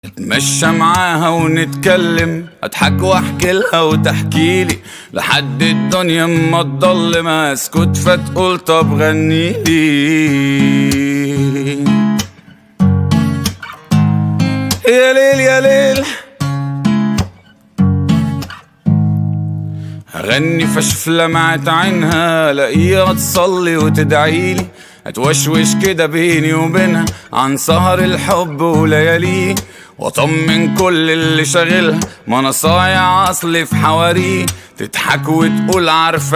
اتمشى معاها ونتكلم، اضحك واحكي لها وتحكيلي لحد الدنيا اما تضلم، اسكت فتقول طب غنيلي. يا ليل يا ليل هغني فشف لمعة عينها، الاقيها تصلي وتدعيلي، اتوشوش كده بيني وبينها عن سهر الحب ولياليه، واطمن كل اللي شاغلها ما انا صايع اصلي في حواريه، تضحك وتقول عارفة